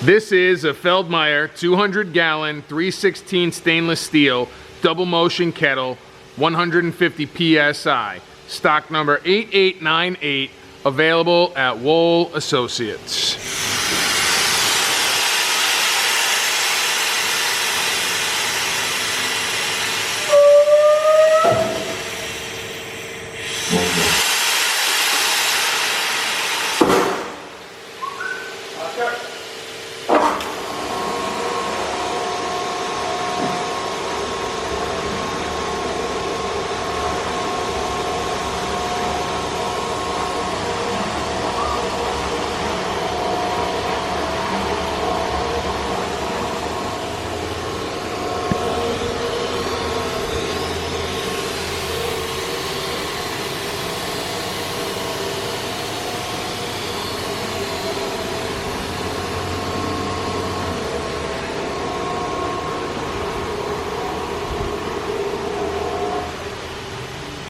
This is a Feldmeier 200-gallon 3/16 stainless steel double motion kettle, 150 PSI. Stock number 8898, available at Wohl Associates. Okay.